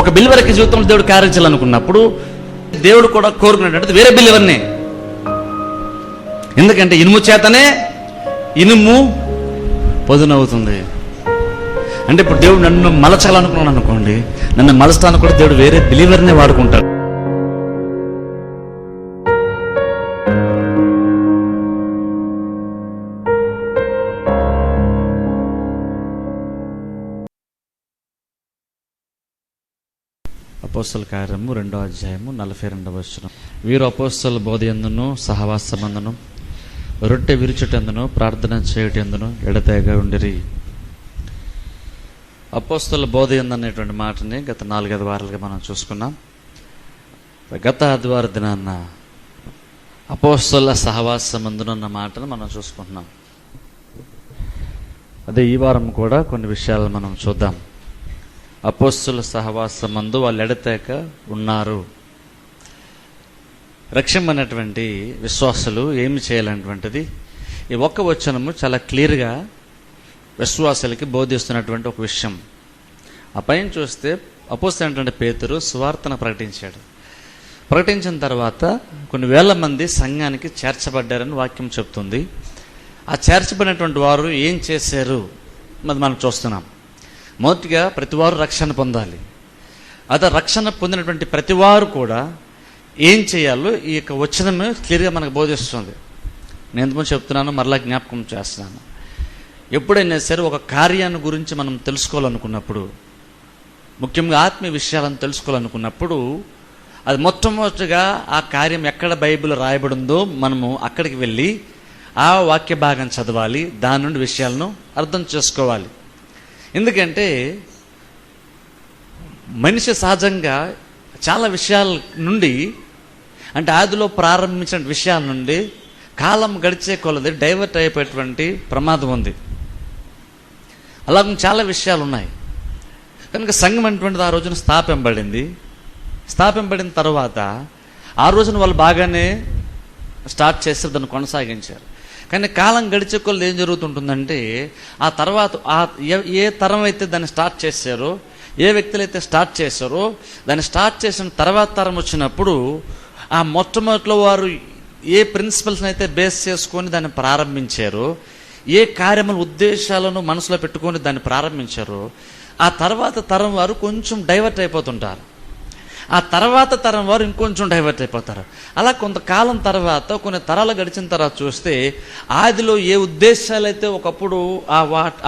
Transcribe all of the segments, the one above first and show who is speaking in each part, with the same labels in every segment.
Speaker 1: ఒక బిలీవర్కి జీవితంలో దేవుడు కార్యం చేయాలనుకున్నప్పుడు దేవుడు కూడా కోరుకున్నట్టు వేరే బిలీవర్ని. ఎందుకంటే ఇనుము చేతనే ఇనుము పదునవుతుంది. అంటే ఇప్పుడు దేవుడు నన్ను మలచాలనుకున్నాను అనుకోండి, నన్ను మలచడానికి కూడా దేవుడు వేరే బిలీవర్నే వాడుకుంటాడు. అపోస్తల కార్యము 2వ అధ్యాయము 42వ వచనం. వీరు అపోస్తల బోధయందును సహవాసమందును రొట్టె విరుచుటందును ప్రార్థన చేయుటందును ఎడతెగక ఉండిరి. అపోస్తల బోధయందు అనేటువంటి మాటని గత 4-5 వారాలుగా మనం చూసుకున్నాం. గత ఆదివార దినాన్న అపోస్తల సహవాసమందునన్న మాటను మనం చూసుకుంటున్నాం. అదే ఈ వారం కూడా కొన్ని విషయాలు మనం చూద్దాం. అపోస్తల సహవాసమందు వాళ్ళు ఎడతెగక ఉన్నారు. రక్షింపనటువంటి విశ్వాసులు ఏమి చేయాలన్నటువంటిది ఈ ఒక్క వచనము చాలా క్లియర్గా విశ్వాసులకి బోధిస్తున్నటువంటి ఒక విషయం. ఆ పైన చూస్తే అపోస్తలుడైనటువంటి పేతురు సువార్తను ప్రకటించాడు. ప్రకటించిన తర్వాత కొన్ని వేల మంది సంఘానికి చేర్చబడ్డారని వాక్యం చెప్తుంది. ఆ చేర్చబడినటువంటి వారు ఏం చేశారు అది మనం చూస్తున్నాం. మొదటిగా ప్రతివారు రక్షణ పొందాలి. అదే రక్షణ పొందినటువంటి ప్రతివారు కూడా ఏం చేయాలో ఈ యొక్క వచనము క్లియర్గా మనకు బోధిస్తుంది. నేను ఎంతమంది చెప్తున్నాను, మరలా జ్ఞాపకం చేస్తున్నాను. ఎప్పుడైనా సరే ఒక కార్యాన్ని గురించి మనం తెలుసుకోవాలనుకున్నప్పుడు, ముఖ్యంగా ఆత్మీయ విషయాలను తెలుసుకోవాలనుకున్నప్పుడు, అది మొట్టమొదటిగా ఆ కార్యం ఎక్కడ బైబిల్ రాయబడిందో మనము అక్కడికి వెళ్ళి ఆ వాక్య భాగం చదవాలి, దాని నుండి విషయాలను అర్థం చేసుకోవాలి. ఎందుకంటే మనిషి సహజంగా చాలా విషయాల నుండి, అంటే ఆదిలో ప్రారంభించిన విషయాల నుండి కాలం గడిచే కొలది డైవర్ట్ అయిపోయేటువంటి ప్రమాదం ఉంది. అలాగే చాలా విషయాలు ఉన్నాయి. కనుక సంఘం అనేటువంటిది ఆ రోజున స్థాపింపబడింది. స్థాపింపబడిన తర్వాత ఆ రోజున వాళ్ళు బాగానే స్టార్ట్ చేస్తారు, దాన్ని కొనసాగించారు. కానీ కాలం గడిచే కొలది ఏం జరుగుతుంటుందంటే ఆ తర్వాత ఏ తరం అయితే దాన్ని స్టార్ట్ చేశారో, ఏ వ్యక్తులు అయితే స్టార్ట్ చేశారో, దాన్ని స్టార్ట్ చేసిన తర్వాత తరం వచ్చినప్పుడు ఆ మొట్టమొదటిలో వారు ఏ ప్రిన్సిపల్స్ని అయితే బేస్ చేసుకొని దాన్ని ప్రారంభించారో, ఏ కార్యముల ఉద్దేశాలను మనసులో పెట్టుకొని దాన్ని ప్రారంభించారో, ఆ తర్వాత తరం వారు కొంచెం డైవర్ట్ అయిపోతుంటారు. ఆ తర్వాత తరం వారు ఇంకొంచెం డైవర్ట్ అయిపోతారు. అలా కొంతకాలం తర్వాత, కొన్ని తరాలు గడిచిన తర్వాత చూస్తే ఆదిలో ఏ ఉద్దేశాలు అయితే ఒకప్పుడు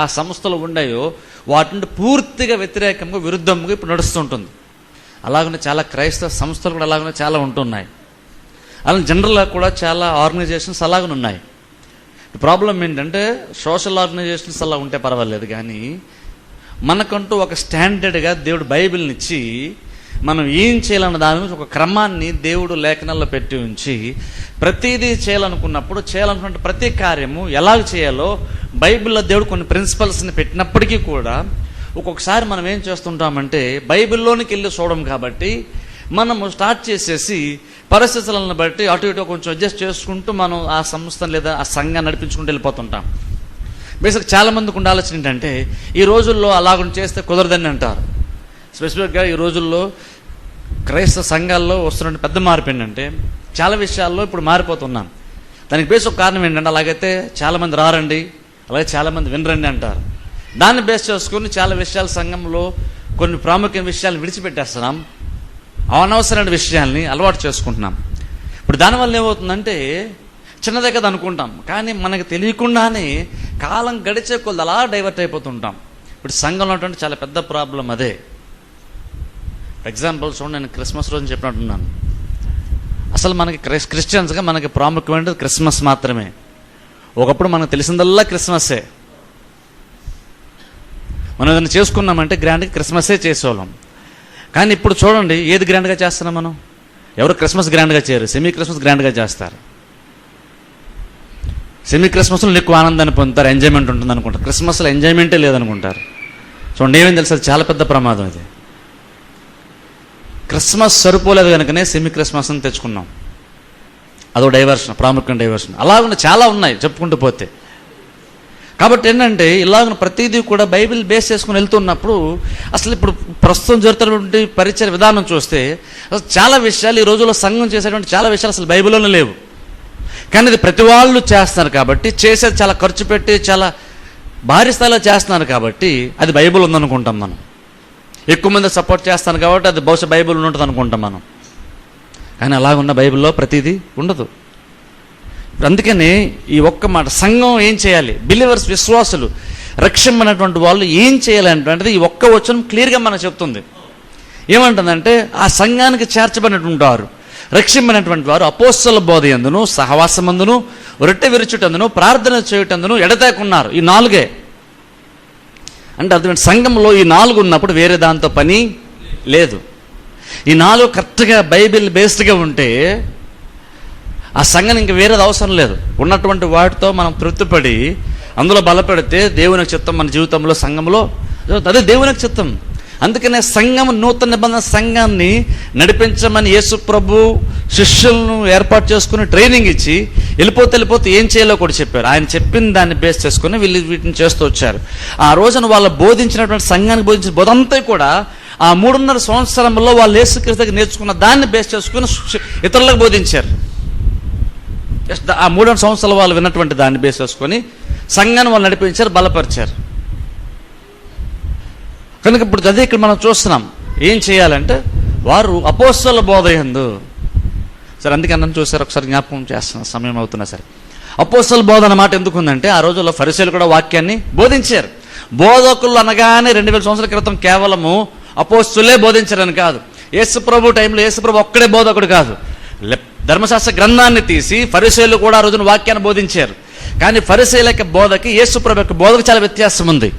Speaker 1: ఆ సంస్థలు ఉన్నాయో వాటి నుండి పూర్తిగా వ్యతిరేకంగా, విరుద్ధంగా ఇప్పుడు నడుస్తుంటుంది. అలాగనే చాలా క్రైస్తవ సంస్థలు కూడా అలాగనే చాలా ఉంటున్నాయి. అలా జనరల్గా కూడా చాలా ఆర్గనైజేషన్స్ అలాగనే ఉన్నాయి. ప్రాబ్లం ఏంటంటే సోషల్ ఆర్గనైజేషన్స్ అలా ఉంటే పర్వాలేదు, కానీ మనకంటూ ఒక స్టాండర్డ్గా దేవుడు బైబిల్ని ఇచ్చి మనం ఏం చేయాలన్న దాని గురించి ఒక క్రమాన్ని దేవుడు లేఖనాల్లో పెట్టి ఉంచి ప్రతిదీ చేయాలనుకున్నప్పుడు, చేయాలనుకున్న ప్రతి కార్యము ఎలాగ చేయాలో బైబిల్లో దేవుడు కొన్ని ప్రిన్సిపల్స్ని పెట్టినప్పటికీ కూడా ఒక్కొక్కసారి మనం ఏం చేస్తుంటామంటే బైబిల్లోనికి వెళ్ళి చూడడం కాబట్టి మనము స్టార్ట్ చేసేసి పరిస్థితులను బట్టి అటు ఇటు కొంచెం అడ్జస్ట్ చేసుకుంటూ మనం ఆ సంస్థను లేదా ఆ సంఘాన్ని నడిపించుకుంటూ వెళ్ళిపోతుంటాం. బేసిక్ చాలామందికి ఉండే ఆలోచన ఏంటంటే ఈ రోజుల్లో అలాగ చేస్తే కుదరదని అంటారు. స్పెసిఫిక్గా ఈ రోజుల్లో క్రైస్తవ సంఘాల్లో వస్తున్న పెద్ద మార్పు ఏంటంటే చాలా విషయాల్లో ఇప్పుడు మారిపోతున్నాం. దానికి బేస్ ఒక కారణం ఏంటంటే అలాగైతే చాలామంది రారండి, అలాగే చాలామంది వినరండి అంటారు. దాన్ని బేస్ చేసుకుని చాలా విషయాలు సంఘంలో కొన్ని ప్రాముఖ్యమైన విషయాలు విడిచిపెట్టేస్తున్నాం, అనవసరమైన విషయాల్ని అలవాటు చేసుకుంటున్నాం. ఇప్పుడు దానివల్ల ఏమవుతుందంటే చిన్నదే కదా అనుకుంటాం, కానీ మనకు తెలియకుండానే కాలం గడిచే కొద్ది అలా డైవర్ట్ అయిపోతుంటాం. ఇప్పుడు సంఘంలో ఉన్నటువంటి చాలా పెద్ద ప్రాబ్లం అదే. ఎగ్జాంపుల్ చూడండి, నేను క్రిస్మస్ రోజు చెప్పినట్టున్నాను. అసలు మనకి క్రిస్టియన్స్గా మనకి ప్రాముఖ్యమైనది క్రిస్మస్ మాత్రమే. ఒకప్పుడు మనకు తెలిసిందల్లా క్రిస్మస్సే. మనం ఏదైనా చేసుకున్నామంటే గ్రాండ్గా క్రిస్మస్సే చేసేవాళ్ళం. కానీ ఇప్పుడు చూడండి, ఏది గ్రాండ్గా చేస్తున్నాం మనం? ఎవరు క్రిస్మస్ గ్రాండ్గా చేయరు, సెమీ క్రిస్మస్ గ్రాండ్గా చేస్తారు. సెమీ క్రిస్మస్లో ఎక్కువ ఆనందాన్ని పొందుతారు, ఎంజాయ్మెంట్ ఉంటుంది అనుకుంటారు. క్రిస్మస్లో ఎంజాయ్మెంటే లేదనుకుంటారు. చూడండి, ఏమేమి తెలుసు, అది చాలా పెద్ద ప్రమాదం ఇది. క్రిస్మస్ సరిపోలేదు కనుకనే సెమీ క్రిస్మస్ అని తెచ్చుకున్నాం. అదో డైవర్షన్, ప్రాముఖ్యం డైవర్షన్. అలాగే చాలా ఉన్నాయి చెప్పుకుంటూ పోతే. కాబట్టి ఏంటంటే ఇలాగ ప్రతిదీ కూడా బైబిల్ బేస్ చేసుకుని వెళ్తున్నప్పుడు అసలు ఇప్పుడు ప్రస్తుతం జరుగుతున్నటువంటి పరిచయ విధానం చూస్తే అసలు చాలా విషయాలు ఈ రోజుల్లో సంఘం చేసేటువంటి చాలా విషయాలు అసలు బైబిల్లోనే లేవు. కానీ ఇది ప్రతి వాళ్ళు చేస్తున్నారు కాబట్టి, చేసేది చాలా ఖర్చు పెట్టి చాలా భారీ స్థాయిలో చేస్తున్నారు కాబట్టి అది బైబిల్ ఉందనుకుంటాం మనం. ఎక్కువ మంది సపోర్ట్ చేస్తాను కాబట్టి అది బహుశా బైబిల్ ఉంటుంది అనుకుంటాం మనం. కానీ అలాగున్న బైబిల్లో ప్రతిదీ ఉండదు. అందుకని ఈ ఒక్క మాట, సంఘం ఏం చేయాలి, బిలీవర్స్ విశ్వాసులు రక్షింపనటువంటి వాళ్ళు ఏం చేయాలంటే ఈ ఒక్క వచనం క్లియర్గా మనకు చెప్తుంది. ఏమంటుందంటే ఆ సంఘానికి చేర్చబడినటువంటి వారు, రక్షింపనటువంటి వారు అపోస్తల బోధ యందును, సహవాసమందును, రొట్టె విరుచుటందును, ప్రార్థన చేయుటందును ఎడతెగకున్నారు. ఈ 4 అంటే అర్థం, సంఘంలో ఈ 4 ఉన్నప్పుడు వేరే దాంతో పని లేదు. ఈ 4 కరెక్ట్గా బైబిల్ బేస్డ్గా ఉంటే ఆ సంఘం ఇంక వేరేది అవసరం లేదు. ఉన్నటువంటి వాటితో మనం తృప్తిపడి అందులో బలపెడితే దేవునికి చిత్తం మన జీవితంలో, సంఘంలో అదే దేవునికి చిత్తం. అందుకనే సంఘం, నూతన నిబంధన సంఘాన్ని నడిపించమని యేసు ప్రభు శిష్యులను ఏర్పాటు చేసుకుని ట్రైనింగ్ ఇచ్చి వెళ్ళిపోతే ఏం చేయాలో కూడా చెప్పారు. ఆయన చెప్పిన దాన్ని బేస్ చేసుకుని వీటిని చేస్తూ వచ్చారు. ఆ రోజున వాళ్ళు బోధించినటువంటి సంఘానికి బోధించిన బోధంతా కూడా ఆ 3.5 సంవత్సరంలో వాళ్ళు యేసుక్రీస్తు దగ్గర నేర్చుకున్న దాన్ని బేస్ చేసుకుని ఇతరులకు బోధించారు. ఆ 3.5 సంవత్సరాలు వాళ్ళు విన్నటువంటి దాన్ని బేస్ చేసుకొని సంఘాన్ని వాళ్ళు నడిపించారు, బలపరిచారు. కనుక ఇప్పుడు అదే ఇక్కడ మనం చూస్తున్నాం. ఏం చేయాలంటే వారు అపోస్తల బోధ యందు, సరే అందుకే అన్నం చూసారు, ఒకసారి జ్ఞాపకం చేస్తున్నా, సమయం అవుతున్నా సరే. అపోస్తల బోధ అన్న మాట ఎందుకు ఉందంటే ఆ రోజుల్లో ఫరిసీయులు కూడా వాక్యాన్ని బోధించారు. బోధకులు అనగానే 2000 సంవత్సరాల క్రితం కేవలము అపోస్తులే బోధించారని కాదు. యేసు ప్రభు టైంలో యేసు ప్రభు ఒక్కడే బోధకుడు కాదు, ధర్మశాస్త్ర గ్రంథాన్ని తీసి ఫరిసీయులు కూడా ఆ రోజున వాక్యాన్ని బోధించారు. కానీ ఫరిసీయుల యొక్క బోధకి యేసు ప్రభు యొక్క బోధకు చాలా వ్యత్యాసం ఉంది.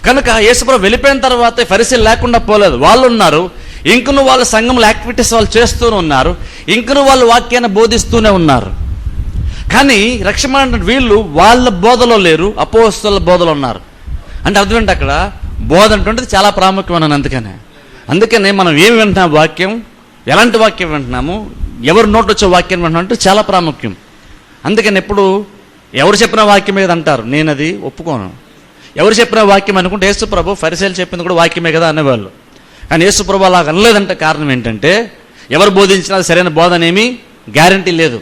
Speaker 1: కనుక యేసు ప్రభు వెళ్ళిపోయిన తర్వాత ఫరిసీయులు లేకుండా పోలేదు, వాళ్ళు ఉన్నారు. ఇంకను వాళ్ళ సంఘంలో యాక్టివిటీస్ వాళ్ళు చేస్తూనే ఉన్నారు, ఇంకను వాళ్ళు వాక్యాన్ని బోధిస్తూనే ఉన్నారు. కానీ రక్షణ వీళ్ళు వాళ్ళ బోధలో లేరు, అపోస్తల బోధలో ఉన్నారు. అంటే అర్థమేంటి, అక్కడ బోధ అంటుంటే చాలా ప్రాముఖ్యమైన. అందుకనే మనం ఏమి వింటున్నాం, వాక్యం ఎలాంటి వాక్యం వింటున్నాము, ఎవరు నోట్ వచ్చే వాక్యం వింటున్నాం అంటే చాలా ప్రాముఖ్యం. అందుకని ఎప్పుడు ఎవరు చెప్పిన వాక్యం మీద అంటారు, నేను అది ఒప్పుకోను. ఎవరు చెప్పిన వాక్యం అనుకుంటే యేసు ప్రభు ఫరిసీయులు చెప్పింది కూడా వాక్యమే కదా అనేవాళ్ళు. కానీ యేసు ప్రభు అలా అనలేదంటే కారణం ఏంటంటే ఎవరు బోధించినా సరైన బోధ అనేమి గ్యారంటీ లేదు.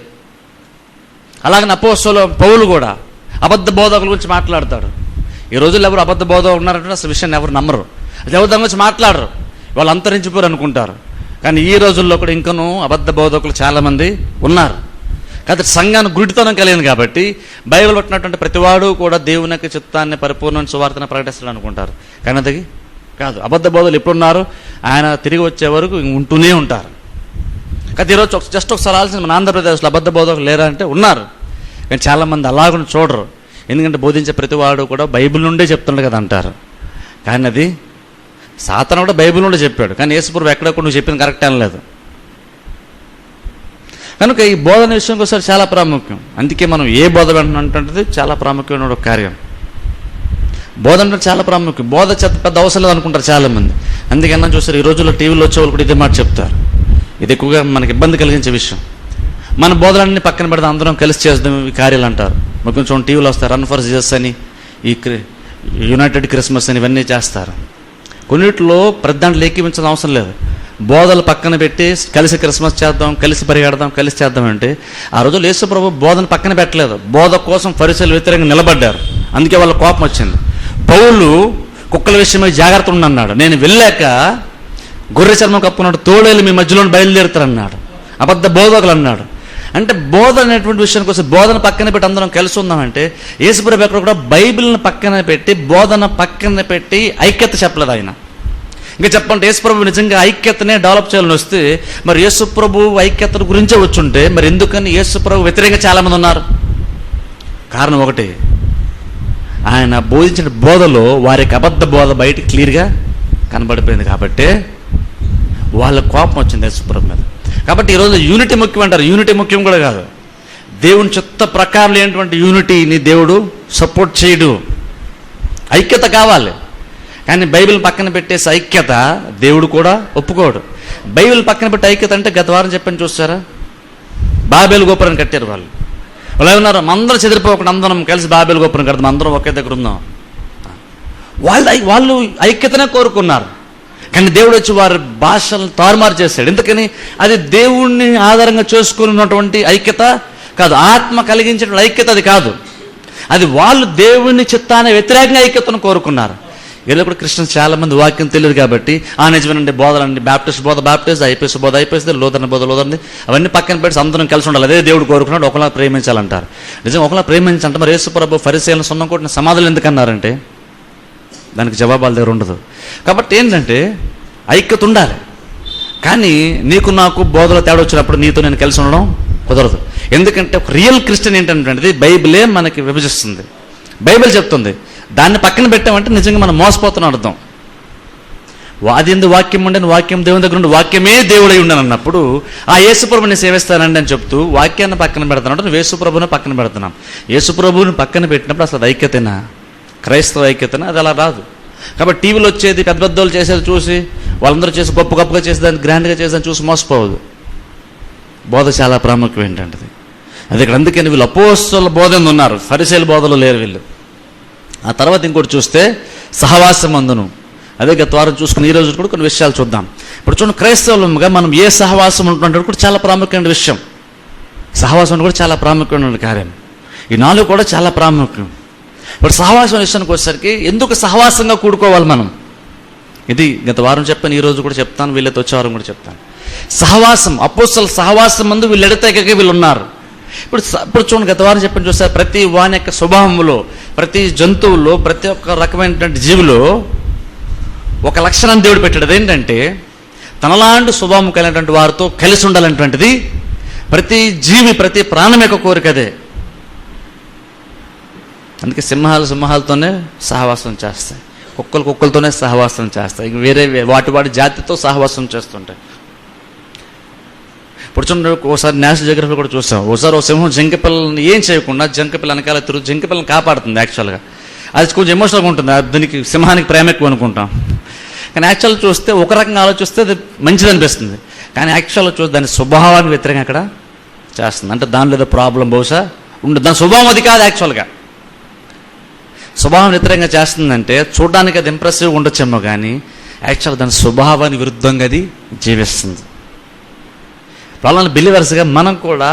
Speaker 1: అలాగని అపోస్తలులు పౌలు కూడా అబద్ధ బోధకుల గురించి మాట్లాడతాడు. ఈ రోజుల్లో ఎవరు అబద్ధ బోధ ఉన్నారంటే అసలు విషయాన్ని ఎవరు నమ్మరు, అది ఎవరు దాని గురించి మాట్లాడరు, వాళ్ళు అంతరించిపోరు అనుకుంటారు. కానీ ఈ రోజుల్లో కూడా ఇంకనూ అబద్ధ బోధకులు చాలామంది ఉన్నారు. కాదు, సంఘాన్ని గుడితనం కలిగింది కాబట్టి బైబిల్ పట్టినటువంటి ప్రతివాడు కూడా దేవుని యొక్క చిత్తాన్ని పరిపూర్ణ సువార్తను ప్రకటిస్తాడు అనుకుంటారు. కానీ అది కాదు. అబద్ధ బోధలు ఎప్పుడున్నారు, ఆయన తిరిగి వచ్చే వరకు ఉంటూనే ఉంటారు. కానీ ఈరోజు జస్ట్ ఒకసారి ఆలోచన, మన ఆంధ్రప్రదేశ్లో అబద్ధ బోధకులు లేరా అంటే ఉన్నారు. కానీ చాలామంది అలాగని చూడరు. ఎందుకంటే బోధించే ప్రతివాడు కూడా బైబిల్ నుండే చెప్తుండే కదా అంటారు. కానీ అది సాతాను కూడా బైబిల్ నుండి చెప్పాడు, కానీ యేసుప్రభు ఎక్కడెక్కడ నువ్వు చెప్పింది కరెక్ట్ అనలేదు. కనుక ఈ బోధన విషయం ఒకసారి చాలా ప్రాముఖ్యం. అందుకే మనం ఏ బోధ వింటున్నది చాలా ప్రాముఖ్యమైన ఒక కార్యం. బోధ అంటే చాలా ప్రాముఖ్యం. బోధ పెద్ద అవసరం లేదు అనుకుంటారు చాలామంది. అందుకన్నా చూస్తారు ఈ రోజుల్లో టీవీలో వచ్చే వాళ్ళు కూడా ఇదే మాట చెప్తారు. ఇది ఎక్కువగా మనకి ఇబ్బంది కలిగించే విషయం. మన బోధనన్నీ పక్కన పెడదాం, అందరం కలిసి చేద్దాం ఈ కార్యాలు అంటారు. మరి కొంచెం టీవీలో వస్తారు, రన్ ఫర్ జీసస్ అని, ఈ యునైటెడ్ క్రిస్మస్ అని, ఇవన్నీ చేస్తారు. కొన్నిట్లో ప్రతి దాంట్లో ఏకీవించాల్సిన అవసరం లేదు. బోధలు పక్కన పెట్టి కలిసి క్రిస్మస్ చేద్దాం, కలిసి పరిగెడదాం, కలిసి చేద్దామంటే ఆ రోజులు యేసు ప్రభు బోధన పక్కన పెట్టలేదు. బోధ కోసం ఫరిసీయులు వ్యతిరేకంగా నిలబడ్డారు. అందుకే వాళ్ళ కోపం వచ్చింది. పౌలు కుక్కల విషయమై జాగ్రత్త ఉండన్నాడు. నేను వెళ్ళాక గొర్రె చర్మం కప్పుకున్నాడు తోడేలు మీ మధ్యలో బయలుదేరుతారన్నాడు. అబద్ధ బోధకులు అన్నాడు. అంటే బోధ అనేటువంటి విషయం కోసం బోధన పక్కన పెట్టి అందరం కలిసి ఉందామంటే యేసు ప్రభు ఎక్కడ కూడా బైబిల్ని పక్కన పెట్టి బోధన పక్కన పెట్టి ఐక్యత చెప్పలేదు ఆయన. ఇంకా చెప్పంటే యేసు ప్రభు నిజంగా ఐక్యతనే డెవలప్ చేయాలని వస్తే మరి యేసు ప్రభు ఐక్యత గురించే వచ్చుంటే మరి ఎందుకని యేసు ప్రభు వ్యతిరేకంగా చాలామంది ఉన్నారు? కారణం ఒకటి, ఆయన బోధించిన బోధలో వారికి అబద్ధ బోధ బయట క్లియర్గా కనబడిపోయింది కాబట్టి వాళ్ళ కోపం వచ్చింది యేసు ప్రభు మీద. కాబట్టి ఈరోజు యూనిటీ ముఖ్యం అంటారు. యూనిటీ ముఖ్యం కూడా కాదు. దేవుని చిత్త ప్రకారం లేనటువంటి యూనిటీని దేవుడు సపోర్ట్ చేయడు. ఐక్యత కావాలి, కానీ బైబిల్ పక్కన పెట్టేసి ఐక్యత దేవుడు కూడా ఒప్పుకోడు. బైబిల్ పక్కన పెట్టి ఐక్యత అంటే గత వారం చెప్పని చూస్తారా, బాబేలు గోపురాన్ని కట్టారు వాళ్ళు. వాళ్ళు ఏమన్నారు, అందరూ చెదిరిపోకుండా అందరం కలిసి బాబేలు గొప్పని కడతాం, అందరం ఒకే దగ్గర ఉందాం. వాళ్ళు ఐక్యతనే కోరుకున్నారు. కానీ దేవుడు వచ్చి వారి భాషలను తారుమారు చేశాడు. ఎందుకని? అది దేవుణ్ణి ఆధారంగా చేసుకున్నటువంటి ఐక్యత కాదు, ఆత్మ కలిగించిన ఐక్యత అది కాదు. అది వాళ్ళు దేవుని చిత్తాన్ని వ్యతిరేకంగా ఐక్యతను కోరుకున్నారు. వీళ్ళు కూడా క్రిస్టియన్స్ చాలా మంది వాక్యం తెలియదు కాబట్టి నిజమేనండి, బోధలండి, బ్యాప్టిస్ట్ బోధ బ్యాప్టిస్ట్, ఐపీఎస్ బోధ ఐపీఎస్, లోదన బోధ లోదండి, అవన్నీ పక్కన పెట్టి అందరం కలిసి ఉండాలి, అదే దేవుడు కోరుకున్నాడు, ఒకలా ప్రేమించాలంటారు. నిజంగా ఒకలా ప్రేమించాలంటే మరి యేసుప్రభు ఫరిసేయులను సున్నం కొట్టిన సమాధులు ఎందుకన్నారంటే దానికి జవాబు వాళ్ళ దగ్గర ఉండదు. కాబట్టి ఏంటంటే ఐక్యత ఉండాలి. కానీ నీకు నాకు బోధలో తేడా వచ్చినప్పుడు నీతో నేను కలిసి ఉండడం కుదరదు. ఎందుకంటే ఒక రియల్ క్రిస్టియన్ ఏంటంటే బైబిలే మనకి విభజిస్తుంది, బైబిల్ చెప్తుంది. దాన్ని పక్కన పెట్టామంటే నిజంగా మనం మోసపోతున్నాం అర్థం. అది ఎందుకు వాక్యం ఉండని, వాక్యం దేవుని దగ్గర ఉండి వాక్యమే దేవుడై ఉండను అన్నప్పుడు ఆ యేసుప్రభుని సేవిస్తానండి అని చెప్తూ వాక్యాన్ని పక్కన పెడతానంటే నువ్వు యేసుప్రభుని పక్కన పెడుతున్నాం. యేసుప్రభుని పక్కన పెట్టినప్పుడు అసలు ఐక్యతేనా, క్రైస్తవ ఐక్యతనా? అది అలా రాదు. కాబట్టి టీవీలో వచ్చేది పెద్ద పెద్దోళ్ళు చేసేది చూసి వాళ్ళందరూ చేసి గొప్పగా చేసేదాన్ని, గ్రాండ్గా చేసేదాన్ని చూసి మోసపోవద్దు. బోధ చాలా ప్రాముఖ్యం ఏంటంటే అది ఇక్కడ. అందుకని వీళ్ళు అపోస్తలుల బోధ ఉన్నారు, ఫరిసేయుల బోధలో లేరు వీళ్ళు. ఆ తర్వాత ఇంకోటి చూస్తే సహవాసం అందును, అదే గత వారం చూసుకుని ఈ రోజు కూడా కొన్ని విషయాలు చూద్దాం. ఇప్పుడు చూడండి, క్రైస్తవులుగా మనం ఏ సహవాసం ఉంటుంటే కూడా చాలా ప్రాముఖ్యమైన విషయం. సహవాసం కూడా చాలా ప్రాముఖ్యమైన కార్యం. ఈ 4 కూడా చాలా ప్రాముఖ్యం. ఇప్పుడు సహవాసం విషయానికి వచ్చేసరికి ఎందుకు సహవాసంగా కూడుకోవాలి మనం, ఇది గత వారం చెప్పాను, ఈ రోజు కూడా చెప్తాను, వీళ్ళతో వచ్చే వారం కూడా చెప్తాను. సహవాసం, అపోస్తలుల సహవాసం ముందు వీళ్ళు ఎడతెగక వీళ్ళు ఉన్నారు. ఇప్పుడు చూడండి, గత వారం చెప్పని చూస్తారు, ప్రతి వాని యొక్క స్వభావంలో, ప్రతి జంతువుల్లో, ప్రతి ఒక్క రకమైనటువంటి జీవిలో ఒక లక్షణాన్ని దేవుడు పెట్టాడు. అదేంటంటే తనలాంటి స్వభావం కలిగినటువంటి వారితో కలిసి ఉండాలనేటువంటిది ప్రతి జీవి, ప్రతి ప్రాణం యొక్క కోరిక అదే. అందుకే సింహాలతోనే సహవాసం చేస్తాయి, కుక్కలతోనే సహవాసం చేస్తాయి, వేరే వాటి జాతితో సహవాసం చేస్తుంటాయి. ఇప్పుడు చూడండి, ఒకసారి నేషనల్ జియోగ్రఫీ కూడా చూసాం. ఒకసారి ఒక సింహం జింకపిల్లల్ని ఏం చేయకుండా జింకపిల్ల వెనకాల తిరుగు జింకపిల్లని కాపాడుతుంది. యాక్చువల్గా అది కొంచెం ఎమోషనల్గా ఉంటుంది, దీనికి సింహానికి ప్రేమ ఎక్కువ అనుకుంటాం. కానీ యాక్చువల్గా చూస్తే ఒక రకంగా ఆలోచిస్తే అది మంచిది అనిపిస్తుంది. కానీ యాక్చువల్గా చూస్తే దాని స్వభావానికి వ్యతిరేకంగా అక్కడ చేస్తుంది. అంటే దానిలో ఏదో ప్రాబ్లం బహుశా ఉండదు, దాని స్వభావం అది కాదు. యాక్చువల్గా స్వభావం వ్యతిరేకంగా చేస్తుందంటే చూడడానికి అది ఇంప్రెసివ్గా ఉండొచ్చేమో, కానీ యాక్చువల్గా దాని స్వభావానికి విరుద్ధంగా అది జీవిస్తుంది. ప్రాబ్లం బిలీవర్స్గా మనం కూడా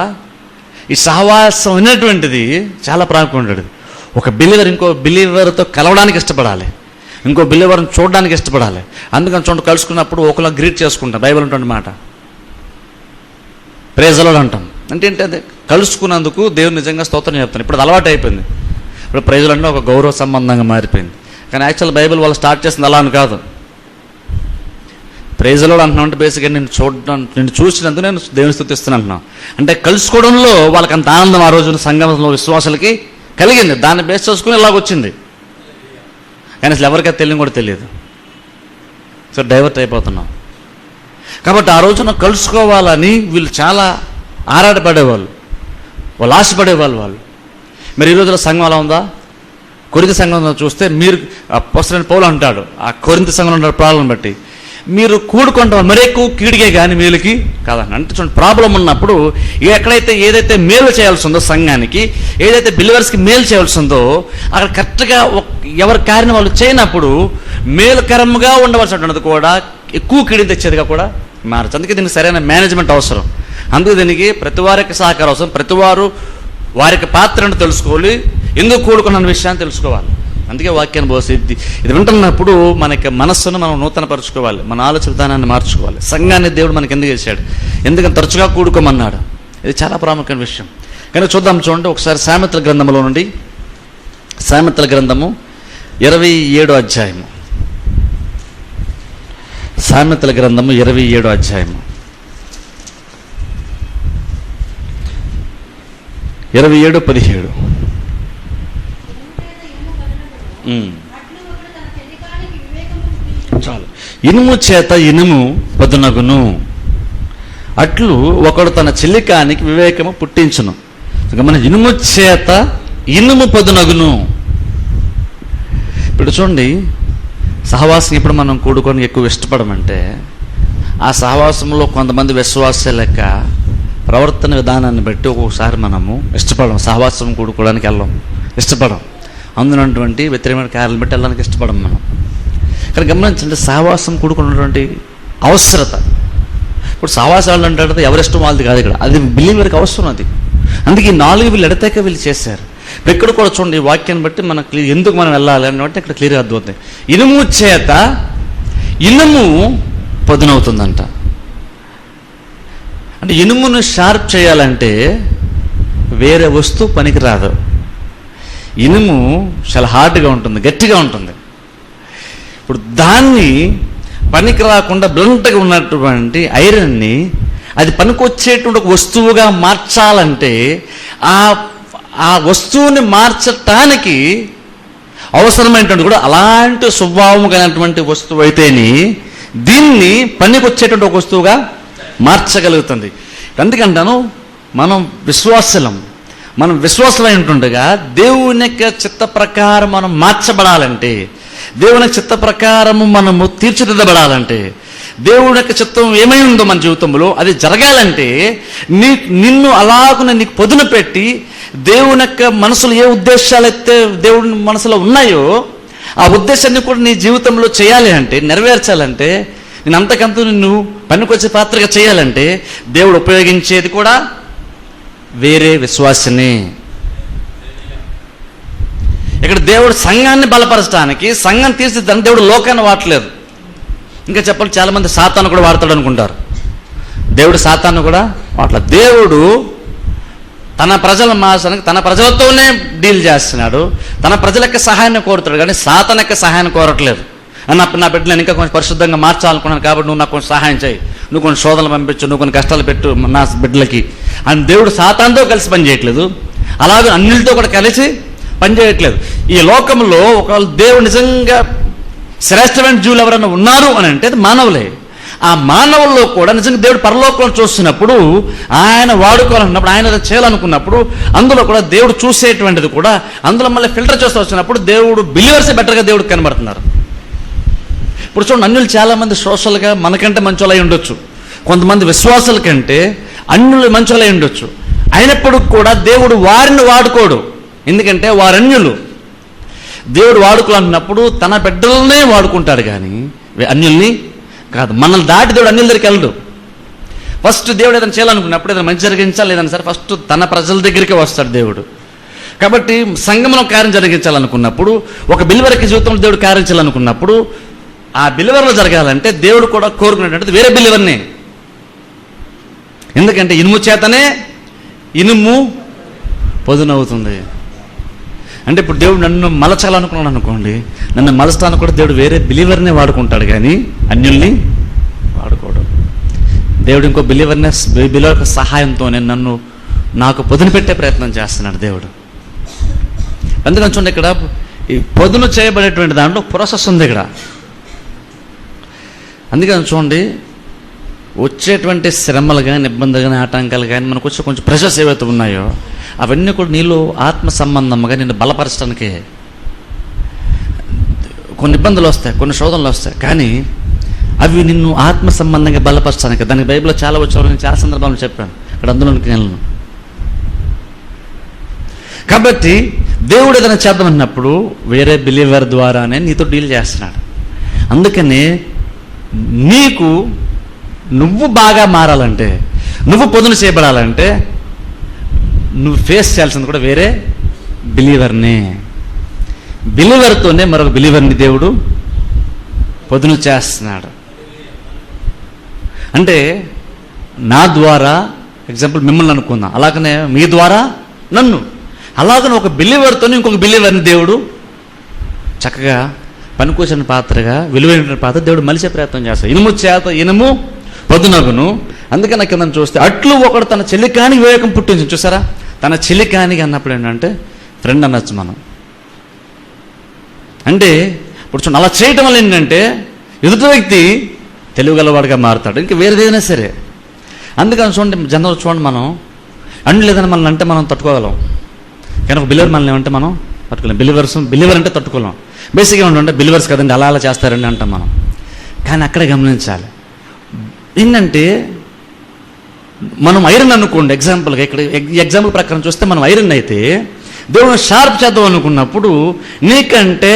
Speaker 1: ఈ సహవాసం అనేటువంటిది చాలా ప్రాముఖ్యమైనది. ఒక బిలీవర్ ఇంకో బిలీవర్తో కలవడానికి ఇష్టపడాలి, ఇంకో బిలీవర్ని చూడడానికి ఇష్టపడాలి. అందుకని చూడండి, కలుసుకున్నప్పుడు ఒకలా గ్రీట్ చేసుకుంటాం. బైబిల్ ఉంటుంది మాట, ప్రైజ్ ది లార్డ్ అంటాం. అంటే ఏంటి, అది కలుసుకున్నందుకు దేవుడు నిజంగా స్తోత్రం చెప్తాను. ఇప్పుడు అది అలవాటు అయిపోయింది. ఇప్పుడు ప్రైజులు అంటే ఒక గౌరవ సంబంధంగా మారిపోయింది. కానీ యాక్చువల్ బైబిల్ వాళ్ళు స్టార్ట్ చేసింది అలా అని కాదు. ప్రైజ్ ది లార్డ్ అంటున్నాం అంటే బేసిక్గా నిన్ను చూసినందుకు నేను దేవుని స్తుతిస్తున్నాను అంటున్నాం. అంటే కలుసుకోవడంలో వాళ్ళకి అంత ఆనందం ఆ రోజున సంఘంలో విశ్వాసాలకి కలిగింది. దాన్ని బేస్ చేసుకుని ఇలాగొచ్చింది. కానీ అసలు ఎవరికైతే తెలియని కూడా తెలియదు. సో డైవర్ట్ అయిపోతున్నాం. కాబట్టి ఆ రోజున కలుసుకోవాలని వీళ్ళు చాలా ఆరాటపడేవాళ్ళు, వాళ్ళు ఆశపడేవాళ్ళు. మరి ఈ రోజుల్లో సంఘం అలా ఉందా? కొరింథీ సంఘంలో చూస్తే మీరు అపోస్తలుడైన పౌలు అంటాడు, ఆ కొరింథీ సంఘంలో ఉన్న ప్రాబ్లం బట్టి మీరు కూడుకుంటారు మరీ ఎక్కువ కీడిగే కానీ మేలుకి కాదని. అంటే చూడండి, ప్రాబ్లం ఉన్నప్పుడు ఎక్కడైతే ఏదైతే మేలు చేయాల్సి ఉందో సంఘానికి, ఏదైతే బిలీవర్స్కి మేలు చేయాల్సి ఉందో అక్కడ కరెక్ట్గా ఎవరి కార్యం వాళ్ళు చేయనప్పుడు మేలుకరంగా ఉండవలసినటువంటిది కూడా ఎక్కువ కీడిని తెచ్చేదిగా కూడా మారచ్చు. అందుకే దీనికి సరైన మేనేజ్మెంట్ అవసరం. అందుకే దీనికి ప్రతి వారికి సహకారం అవసరం. ప్రతి వారు వారికి పాత్రను తెలుసుకోవాలి, ఎందుకు కూడుకున్న విషయాన్ని తెలుసుకోవాలి. అందుకే వాక్యాన్ని బోధిద్ది. ఇది వింటున్నప్పుడు మనకి మనస్సును మనం నూతనపరుచుకోవాలి, మన ఆలోచన విధానాన్ని మార్చుకోవాలి. సంఘాన్ని దేవుడు మనకి ఎందుకు చేశాడు, ఎందుకని తరచుగా కూడుకోమన్నాడు, ఇది చాలా ప్రాముఖ్యమైన విషయం. కానీ చూద్దాం, చూడండి ఒకసారి సామెతల గ్రంథంలో నుండి, సామెతల గ్రంథము 27వ అధ్యాయము, సామెతల గ్రంథము 27వ అధ్యాయము 27:17. చాలు. ఇనుము చేత ఇనుము పదునగును, అట్లు ఒకడు తన చెలికానికి వివేకము పుట్టించును. మన ఇనుము చేత ఇనుము పదునగును. ఇప్పుడు చూడండి, సహవాసం ఇప్పుడు మనం కూడుకొని ఎక్కువ ఇష్టపడమంటే ఆ సహవాసంలో కొంతమంది విశ్వాస లెక్క ప్రవర్తన విధానాన్ని బట్టి ఒక్కొక్కసారి మనము ఇష్టపడం, సహవాసం కూడుకోవడానికి వెళ్ళం, ఇష్టపడం, అందునటువంటి వ్యతిరేకమైన కార్యాలను బట్టి వెళ్ళడానికి ఇష్టపడం మనం. కానీ గమనించండి, సహవాసం కూడుకున్నటువంటి అవసరత. ఇప్పుడు సహవాసాలు అంటే ఎవరిష్టం వాళ్ళది కాదు, ఇక్కడ అది బిలీవర్కి అవసరం. అది అందుకే ఈ 4 వీళ్ళు ఎడతెక వీళ్ళు చేశారు. ఇక్కడ కూడా చూడండి, ఈ వాక్యాన్ని బట్టి మనకు ఎందుకు మనం వెళ్ళాలి అని బట్టి ఇక్కడ క్లియర్గా అర్థమవుతుంది. ఇనుము చేత ఇనుము పదునవుతుందంట. అంటే ఇనుమును షార్ప్ చేయాలంటే వేరే వస్తువు పనికిరాదు. ఇనుము చాలా హార్డ్గా ఉంటుంది, గట్టిగా ఉంటుంది. ఇప్పుడు దాన్ని పనికి రాకుండా బ్లంట్గా ఉన్నటువంటి ఐరన్ని అది పనికొచ్చేటువంటి ఒక వస్తువుగా మార్చాలంటే ఆ వస్తువుని మార్చటానికి అవసరమైనటువంటి కూడా అలాంటి స్వభావం కలిగినటువంటి వస్తువు అయితేనే దీన్ని పనికొచ్చేటువంటి ఒక వస్తువుగా మార్చగలుగుతుంది. అందుకంటాను, మనం విశ్వాసమై ఉంటుండగా దేవుని యొక్క చిత్త ప్రకారం మనం మార్చబడాలంటే, దేవుని చిత్త ప్రకారము మనము తీర్చిదిద్దబడాలంటే, దేవుని యొక్క చిత్తం ఏమై ఉందో మన జీవితంలో అది జరగాలంటే నిన్ను అలాగున నీకు పొదును పెట్టి దేవుని యొక్క మనసులో ఏ ఉద్దేశాలు అయితే దేవుని మనసులో ఉన్నాయో ఆ ఉద్దేశాన్ని కూడా నీ జీవితంలో చేయాలి అంటే, నెరవేర్చాలంటే, నేను అంతకంత నిన్ను పనికొచ్చే పాత్రగా చేయాలంటే దేవుడు ఉపయోగించేది కూడా వేరే విశ్వాసనే. ఇక్కడ దేవుడు సంఘాన్ని బలపరచడానికి, సంఘం తీర్చిదిద్దానికి దేవుడు లోకాన్ని వాడలేదు. ఇంకా చెప్పాలి, చాలామంది సాతాను కూడా వాడతాడు అనుకుంటారు. దేవుడు సాతాను కూడా వాడలేదు. దేవుడు తన ప్రజల మాసానికి తన ప్రజలతోనే డీల్ చేస్తున్నాడు, తన ప్రజల యొక్క సహాయాన్ని కోరుతాడు, కానీ సాతాను యొక్క సహాయాన్ని కోరట్లేదు. నా బిడ్డలు నేను ఇంకా కొంచెం పరిశుద్ధంగా మార్చాలనుకున్నాను కాబట్టి నువ్వు నాకు కొంచెం సహాయం చేయి, నువ్వు కొన్ని శోధనలు పంపించు, నువ్వు కొన్ని కష్టాలు పెట్టు నా బిడ్డలకి అని దేవుడు సాతానుతో కలిసి పనిచేయట్లేదు, అలాగే అన్నిటితో కూడా కలిసి పనిచేయట్లేదు. ఈ లోకంలో ఒకవేళ దేవుడు నిజంగా శ్రేష్టమైన జీవులు ఎవరైనా ఉన్నారు అని అంటే అది మానవులే. ఆ మానవుల్లో కూడా నిజంగా దేవుడు పరలోకంలో చూస్తున్నప్పుడు, ఆయన వాడుకోవాలన్నప్పుడు, ఆయన చేయాలనుకున్నప్పుడు అందులో కూడా దేవుడు చూసేటువంటిది కూడా అందులో మళ్ళీ ఫిల్టర్ చేస్తూ వచ్చినప్పుడు దేవుడు బిలీవర్సే బెటర్గా దేవుడికి కనబడుతున్నారు. ఇప్పుడు చూడండి, అన్యులు చాలామంది సోషల్గా మనకంటే మంచోళ్ళై ఉండొచ్చు, కొంతమంది విశ్వాసాల కంటే అన్యులు మంచోళ్ళై ఉండొచ్చు. అయినప్పటికి కూడా దేవుడు వారిని వాడుకోడు, ఎందుకంటే వారు అన్యులు. దేవుడు వాడుకోవాలన్నప్పుడు తన బిడ్డలనే వాడుకుంటాడు కానీ అన్యుల్ని కాదు. మనల్ని దాటి దేవుడు అన్యుల దగ్గరికి వెళ్ళడు. ఫస్ట్ దేవుడు ఏదైనా చేయాలనుకున్నప్పుడు, ఏదైనా మంచి జరిగించాలి ఏదైనా సరే ఫస్ట్ తన ప్రజల దగ్గరికి వస్తాడు దేవుడు. కాబట్టి సంఘంలో కార్యం జరిగించాలనుకున్నప్పుడు, ఒక బిలీవర్కి జీవితంలో దేవుడు కార్యం చేయాలనుకున్నప్పుడు, ఆ బిలీవర్లో జరగాలంటే దేవుడు కూడా కోరుకునేటువంటిది వేరే బిలీవర్ని. ఎందుకంటే ఇనుము చేతనే ఇనుము పదునవుతుంది. అంటే ఇప్పుడు దేవుడు నన్ను మలచాలనుకున్నాను అనుకోండి, నన్ను మలచడానికి కూడా దేవుడు వేరే బిలీవర్నే వాడుకుంటాడు కానీ అన్యుల్ని వాడుకోడు. దేవుడు ఇంకో బిలీవర్ సహాయంతోనే నాకు పొదును పెట్టే ప్రయత్నం చేస్తున్నాడు దేవుడు. అందుకని చూడండి, ఇక్కడ ఈ పొదును చేయబడేటువంటి దాంట్లో ప్రాసెస్ ఉంది ఇక్కడ. అందుకని చూడండి, వచ్చేటువంటి శ్రమలు కానీ ఇబ్బందులు కానీ ఆటంకాలు కానీ మనకు వచ్చే కొంచెం ప్రెషర్స్ ఏవైతే ఉన్నాయో అవన్నీ కూడా నీలో ఆత్మ సంబంధంగా నిన్ను బలపరచడానికే. కొన్ని ఇబ్బందులు వస్తాయి, కొన్ని శోధనలు వస్తాయి, కానీ అవి నిన్ను ఆత్మ సంబంధంగా బలపరచడానికి. దానికి బైబిల్లో చాలా వచ్చావు, నేను చాలా సందర్భాలను చెప్పాను, ఇక్కడ అందులోనికి వెళ్ళను. కాబట్టి దేవుడు ఏదైనా చేద్దామన్నప్పుడు వేరే బిలీవర్ ద్వారానే నీతో డీల్ చేస్తున్నాడు. అందుకనే నువ్వు బాగా మారాలంటే, నువ్వు పొదును చేయబడాలంటే నువ్వు ఫేస్ చేయాల్సింది కూడా వేరే బిలీవర్నే. బిలీవర్తోనే మరొక బిలీవర్ని దేవుడు పొదును చేస్తున్నాడు. అంటే నా ద్వారా ఎగ్జాంపుల్ మిమ్మల్ని అనుకుందాం, అలాగనే మీ ద్వారా నన్ను, అలాగనే ఒక బిలీవర్తోనే ఇంకొక బిలీవర్ని దేవుడు చక్కగా పనికొచ్చిన పాత్రగా, విలువైన పాత్ర దేవుడు మలిసే ప్రయత్నం చేస్తాడు. ఇనుము చేత ఇనుము పదునగును. అందుకే నాకు కింద చూస్తే అట్లు ఒకడు తన చెల్లికానికి వివేకం పుట్టించి, చూసారా, తన చెల్లికానికి అన్నప్పుడు ఏంటంటే ఫ్రెండ్ అనొచ్చు మనం. అంటే ఇప్పుడు చూడండి, అలా చేయటం వల్ల ఏంటంటే ఎదుటి వ్యక్తి తెలివిగలవాడిగా మారుతాడు, ఇంకా వేరేదైనా సరే. అందుకని చూడండి, జనరల్ చూడండి, మనం అండ్ లేదని మనల్ని అంటే మనం తట్టుకోగలం, కానీ ఒక బిలీవర్ మనల్ని ఏమంటే మనం తట్టుకోలేం. బిలీవర్ అంటే తట్టుకోలేం. బేసిక్గా ఉంటే బిలీవర్స్ కదండి అలా చేస్తారండి అంటాం మనం. కానీ అక్కడే గమనించాలి ఏంటంటే, మనం ఐరన్ అనుకోండి, ఎగ్జాంపుల్గా ఇక్కడ ఎగ్జాంపుల్ ప్రకారం చూస్తే మనం ఐరన్ అయితే దేవుడు షార్ప్ చేద్దాం అనుకున్నప్పుడు నీకంటే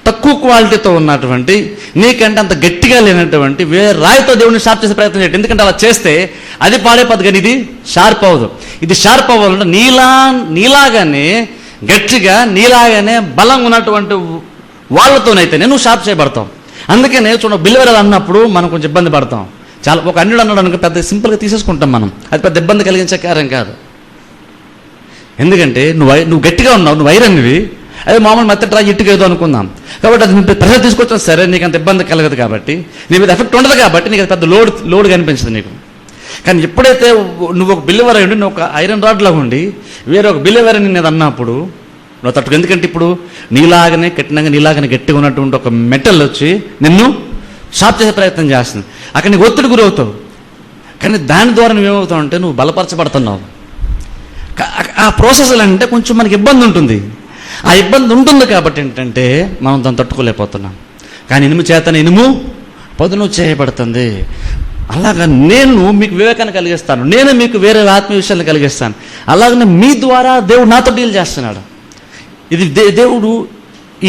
Speaker 1: తక్కువ క్వాలిటీతో ఉన్నటువంటి, నీకంటే అంత గట్టిగా లేనటువంటి వేరే రాయితో దేవుడిని షార్ప్ చేసే ప్రయత్నం చేయండి. ఎందుకంటే అలా చేస్తే అది పాడైపోద్ది, కానీ ఇది షార్ప్ అవ్వదు. ఇది షార్ప్ అవ్వాలంటే నీలాగానే గట్టిగా, నీలాగానే బలంగా ఉన్నటువంటి వాళ్ళతోనైతే నువ్వు షార్ప్ చేయబడతావు. అందుకనే బిల్లువెరలు అన్నప్పుడు మనం కొంచెం ఇబ్బంది పడతాం. చాలా ఒక అన్యుడు అన్నాడు అనుకో, పెద్ద సింపుల్గా తీసేసుకుంటాం మనం, అది పెద్ద ఇబ్బంది కలిగించే కార్యం కాదు. ఎందుకంటే నువ్వు గట్టిగా ఉన్నావు, నువ్వు ఐరన్వి, అదే మామూలు మెత్తట్రా ఇట్టుగా ఏదో అనుకుందాం. కాబట్టి అది నువ్వు ప్రెషర్ తీసుకొచ్చినా సరే నీకు అంత ఇబ్బంది కలగదు, కాబట్టి నీ మీద ఎఫెక్ట్ ఉండదు, కాబట్టి నీకు అది పెద్ద లోడ్ కనిపించదు నీకు. కానీ ఎప్పుడైతే నువ్వు ఒక బిల్లువెర ఉండి, నువ్వు ఒక ఐరన్ రాడ్లా ఉండి వేరే ఒక బిల్లువెర నేను అన్నప్పుడు నువ్వు తట్టుకు. ఎందుకంటే ఇప్పుడు నీలాగానే కఠినంగా, నీలాగానే గట్టిగా ఉన్నటువంటి ఒక మెటల్ వచ్చి నిన్ను షార్ప్ చేసే ప్రయత్నం చేస్తుంది. అక్కడ నీకు ఒత్తిడి గురవుతావు. కానీ దాని ద్వారా నువ్వేమవుతావు అంటే నువ్వు బలపరచబడుతున్నావు. ఆ ప్రాసెస్లు అంటే కొంచెం మనకి ఇబ్బంది ఉంటుంది. ఆ ఇబ్బంది ఉంటుంది కాబట్టి ఏంటంటే మనం దాన్ని తట్టుకోలేకపోతున్నాం. కానీ ఇనుము చేతన ఇనుము పదును చేయబడుతుంది. అలాగా నేను మీకు వివేకాన్ని కలిగిస్తాను, నేను మీకు వేరే ఆత్మీయ విషయాన్ని కలిగిస్తాను. అలాగనే మీ ద్వారా దేవుడు నాతో డీల్ చేస్తున్నాడు. ఇది దేవుడు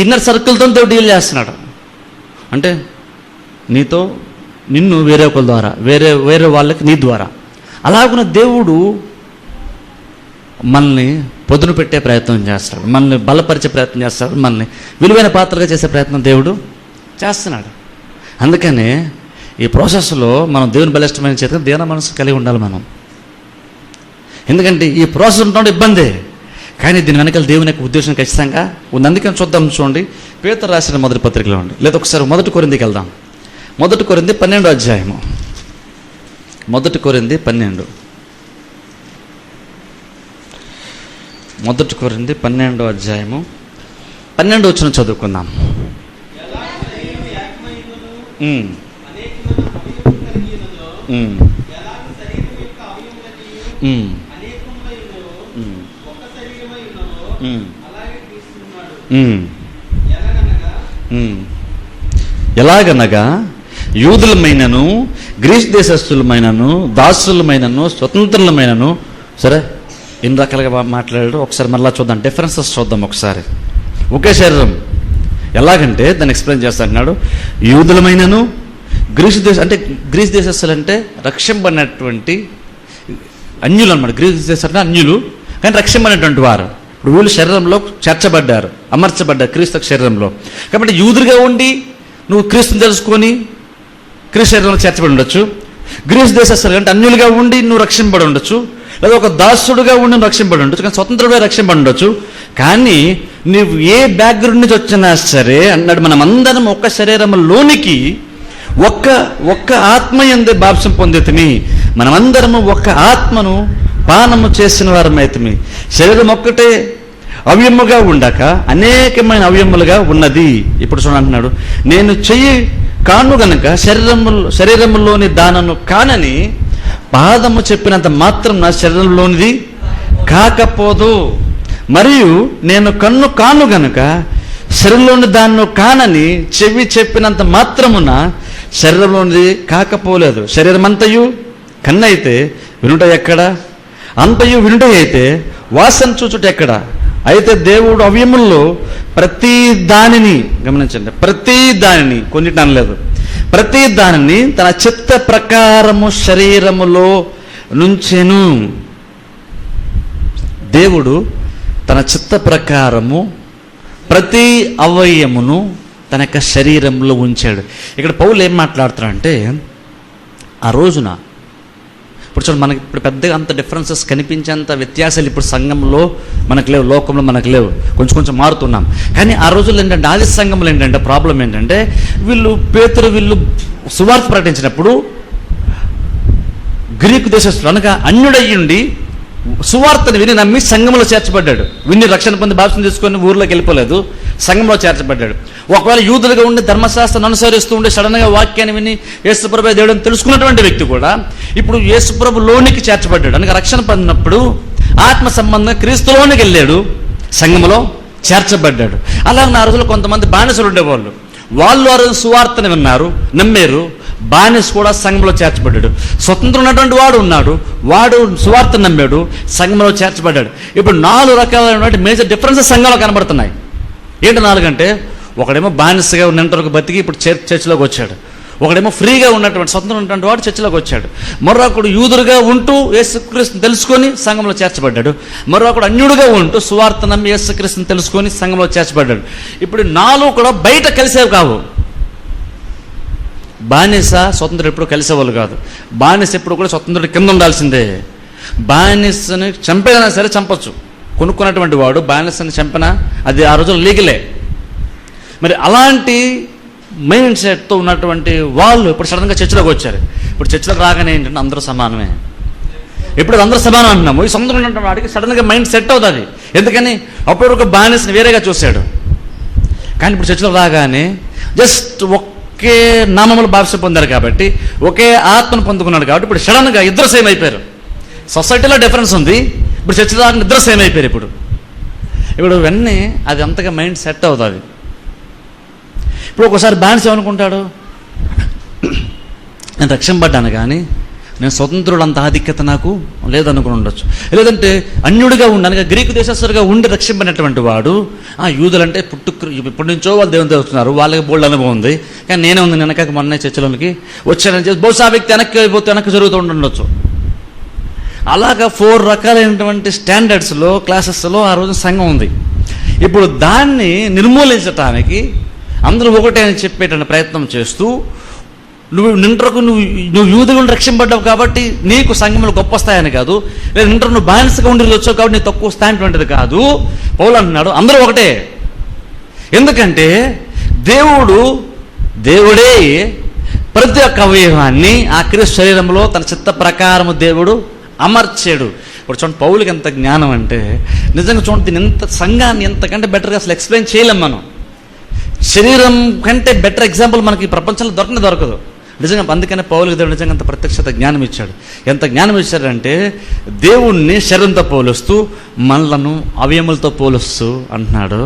Speaker 1: ఇన్నర్ సర్కిల్తో దేవుడు డీల్ చేస్తున్నాడు. అంటే నీతో, నిన్ను వేరే ఒకరి ద్వారా, వేరే వాళ్ళకి నీ ద్వారా. అలాగున్న దేవుడు మనల్ని పొదును పెట్టే ప్రయత్నం చేస్తాడు, మనల్ని బలపరిచే ప్రయత్నం చేస్తాడు, మనల్ని విలువైన పాత్రగా చేసే ప్రయత్నం దేవుడు చేస్తున్నాడు. అందుకనే ఈ ప్రాసెస్లో మనం దేవుని బలిష్టమైన చేత దేన మనసు కలిగి ఉండాలి మనం. ఎందుకంటే ఈ ప్రాసెస్ ఉంటే ఇబ్బందే, కానీ దీని వెనకాల దేవుని యొక్క ఉద్దేశం ఖచ్చితంగా ఉంది. అందుకని చూద్దాం. పేతురు రాసిన మొదటి పత్రికలో ఉండి, లేదా ఒకసారి 1 కొరింథీకి వెళ్దాం. 1 కొరింథీ 12వ అధ్యాయము. 1 కొరింథీ 12. 1 కొరింథీ 12వ అధ్యాయము 12వ వచనం చదువుకుందాం. ఎలాగనగా యూదులమైనను, గ్రీస్ దేశస్థులమైనను, దాసులమైనను, స్వతంత్రులమైనను, సరే ఎన్ని రకాలుగా మాట్లాడాడు. ఒకసారి మళ్ళీ చూద్దాం, డిఫరెన్సెస్ చూద్దాం ఒకసారి. ఒకే శరీరం ఎలాగంటే దాన్ని ఎక్స్ప్లెయిన్ చేస్తా అంటున్నాడు. యూదులమైనను, గ్రీస్ దేశస్థులు అంటే రక్షింపడినటువంటి అన్యులు అనమాట. గ్రీస్ దేశం అన్యులు, కానీ రక్షింపడినటువంటి వారు. ఇప్పుడు వీళ్ళు శరీరంలో చేర్చబడ్డారు, అమర్చబడ్డారు క్రీస్తు శరీరంలో. కాబట్టి యూదులుగా ఉండి నువ్వు క్రీస్తుని తెలుసుకొని క్రీస్తు శరీరంలో చేర్చబడి ఉండొచ్చు. గ్రీస్ దేశస్థులు అంటే అన్యులుగా ఉండి నువ్వు రక్షింపబడి ఉండొచ్చు, లేదా ఒక దాసుడుగా ఉండి నువ్వు రక్షింపబడి ఉండొచ్చు, కానీ స్వతంత్రుడుగా రక్షింపబడి ఉండొచ్చు. కానీ నువ్వు ఏ బ్యాక్గ్రౌండ్ నుంచి వచ్చినా సరే అన్నాడు, మనమందరం ఒక్క శరీరంలోనికి ఒక్క ఆత్మ యందే బాప్సం పొందితిమి. మనమందరము ఒక్క ఆత్మను పానము చేసిన వారమైతిమి. శరీరం ఒక్కటే అవయముగా ఉండక అనేకమైన అవయములుగా ఉన్నది. ఇప్పుడు చూడంటున్నాడు, నేను చెయ్యి కాను గనక శరీరములోని దానను కానని పాదము చెప్పినంత మాత్రం నా శరీరంలోనిది కాకపోదు. మరియు నేను కన్ను కాను గనుక శరీరంలోని దాన్ని కానని చెవి చెప్పినంత మాత్రమున శరీరంలోనిది కాకపోలేదు. శరీరం అంతయు కన్నైతే వినుట ఎక్కడ? అంతయు వినుట అయితే వాసన చూచుట ఎక్కడ? అయితే దేవుడు అవయముల్లో ప్రతి దానిని, గమనించండి, ప్రతి దానిని, కొన్నిటి అనలేదు, ప్రతి దానిని తన చిత్త ప్రకారము శరీరములో నుంచెను. దేవుడు తన చిత్త ప్రకారము ప్రతి అవయమును తన యొక్క శరీరంలో ఉంచాడు. ఇక్కడ పౌలు ఏం మాట్లాడుతున్నాడంటే, ఆ రోజున ఇప్పుడు చూడండి, మనకి ఇప్పుడు పెద్దగా అంత డిఫరెన్సెస్ కనిపించేంత వ్యత్యాసాలు ఇప్పుడు సంఘంలో మనకు లేవు, లోకంలో మనకు లేవు, కొంచెం మారుతున్నాం. కానీ ఆ రోజుల్లో ఏంటంటే, ఆది సంఘంలో ఏంటంటే ప్రాబ్లం ఏంటంటే, వీళ్ళు సువార్త ప్రకటించినప్పుడు గ్రీకు దేశస్తులు అనగా అన్యుడయ్యుండి సువార్తను విని నమ్మి సంఘంలో చేర్చబడ్డాడు. విని రక్షణ పొంది బాప్తిసం తీసుకొని ఊర్లోకి వెళ్ళిపోలేదు, సంఘంలో చేర్చబడ్డాడు. ఒకవేళ యూదులుగా ఉండి ధర్మశాస్త్రాన్ని అనుసరిస్తూ ఉండి సడన్గా వాక్యాన్ని విని యేసుప్రభు దేవుడు అని తెలుసుకున్నటువంటి వ్యక్తి కూడా ఇప్పుడు యేసుప్రభు లోనికి చేర్చబడ్డాడు. అనగా రక్షణ పొందినప్పుడు ఆత్మ సంబంధంగా క్రీస్తులోనికి వెళ్ళాడు, సంఘంలో చేర్చబడ్డాడు. అలాగే ఆ రోజుల్లో కొంతమంది బానిసలు ఉండేవాళ్ళు. వాళ్ళు ఆ రోజు సువార్తను విన్నారు, నమ్మారు, బానిస కూడా సంఘంలో చేర్చబడ్డాడు. స్వతంత్రం ఉన్నటువంటి వాడు ఉన్నాడు, వాడు సువార్త నమ్మాడు, సంఘంలో చేర్చబడ్డాడు. ఇప్పుడు 4 రకాలైనటువంటి మేజర్ డిఫరెన్సెస్ సంఘంలో కనబడుతున్నాయి. ఏంటి 4 అంటే, ఒకడేమో బానిసగా ఉన్నంతవరకు బతికి ఇప్పుడు చర్చిలోకి వచ్చాడు. ఒకడేమో ఫ్రీగా ఉన్నటువంటి స్వతంత్రం ఉన్నటువంటి వాడు చర్చిలోకి వచ్చాడు. మరొకడు యూదుడుగా ఉంటూ యేసుక్రీస్తుని తెలుసుకొని సంఘంలో చేర్చబడ్డాడు. మరొకడు అన్యుడుగా ఉంటూ సువార్త నమ్మి యేసుక్రీస్తుని తెలుసుకొని సంఘంలో చేర్చబడ్డాడు. ఇప్పుడు 4 కూడా బయట కలిసేవి కావు. బానిస స్వతంత్రుడు ఎప్పుడు కలిసేవాళ్ళు కాదు. బానిస ఎప్పుడు కూడా స్వతంత్రుడి కింద ఉండాల్సిందే. బానిసని చంపైనా సరే చంపొచ్చు. కొనుక్కున్నటువంటి వాడు బానిసని చంపినా అది ఆ రోజుల్లో లీగలే. మరి అలాంటి మైండ్ సెట్తో ఉన్నటువంటి వాళ్ళు ఇప్పుడు సడన్గా చర్చిలోకి వచ్చారు. ఇప్పుడు చర్చిలోకి రాగానే ఏంటంటే అందరూ సమానమే. ఇప్పుడు అందరూ సమానం అంటున్నాము. ఈ సొంతం ఉన్నటువంటి వాడికి సడన్గా మైండ్ సెట్ అవుతుంది. ఎందుకని అప్పుడు ఒక బానిసని వేరేగా చూశాడు. కానీ ఇప్పుడు చర్చిలోకి రాగానే జస్ట్ ఒకే నామములు బాప్తిసం పొందారు కాబట్టి, ఒకే ఆత్మను పొందుకున్నాడు కాబట్టి ఇప్పుడు సడన్గా ఇద్దరు సేమ్ అయిపోయారు. సొసైటీలో డిఫరెన్స్ ఉంది, ఇప్పుడు చర్చిలో రాగానే ఇద్దరు సేమ్ అయిపోయారు. ఇప్పుడు వెన్నీ అది అంతగా మైండ్ సెట్ అవుతుంది. ఇప్పుడు ఒకసారి బానిస ఏమనుకుంటాడు, నేను రక్షింపడ్డాను కానీ నేను స్వతంత్రుడు అంత ఆధిక్యత నాకు లేదనుకుని ఉండొచ్చు. లేదంటే అన్యుడిగా ఉండడానికి గ్రీకు దేశస్తుడిగా ఉండి రక్షింపడినటువంటి వాడు, యూదులంటే ఇప్పటి నుంచో వాళ్ళు దేవుని తెలుస్తున్నారు, వాళ్ళకి బోల్డ్ అనుభవం ఉంది, కానీ నేనే ఉంది వెనక మొన్న చర్చలోనికి వచ్చానని చెప్పి బహుశా వ్యక్తి వెనక్కి జరుగుతూ ఉండొచ్చు. అలాగా 4 రకాలైనటువంటి స్టాండర్డ్స్లో క్లాసెస్లో ఆ రోజు సంఘం ఉంది. ఇప్పుడు దాన్ని నిర్మూలించటానికి అందరూ ఒకటే అని చెప్పేట ప్రయత్నం చేస్తూ, నువ్వు యూదులను రక్షింపడ్డావు కాబట్టి నీకు సంఘంలో గొప్ప స్థాయి కాదు, లేదా నువ్వు బానిసగా ఉండి వచ్చావు కాబట్టి నీకు తక్కువ స్థాయి అటువంటిది కాదు. పౌలు అంటున్నాడు అందరూ ఒకటే. ఎందుకంటే దేవుడే ప్రతి ఒక్క అవయవాన్ని ఆ క్రీస్తు శరీరంలో తన చిత్త ప్రకారము దేవుడు అమర్చాడు. ఇప్పుడు చూడండి పౌలుకి ఎంత జ్ఞానం అంటే, నిజంగా చూడండి దీని ఎంత సంఘాన్ని ఎంతకంటే బెటర్గా అసలు ఎక్స్ప్లెయిన్ చేయలేం మనం. శరీరం కంటే బెటర్ ఎగ్జాంపుల్ మనకి ప్రపంచంలో దొరకదు నిజంగా. అందుకనే పౌలుకి దేవుడు నిజంగా అంత ప్రత్యక్షత జ్ఞానం ఇచ్చాడు. ఎంత జ్ఞానం ఇచ్చాడంటే, దేవుణ్ణి శరీరంతో పోలుస్తూ మనలను అవయములతో పోలుస్తూ అంటున్నాడు,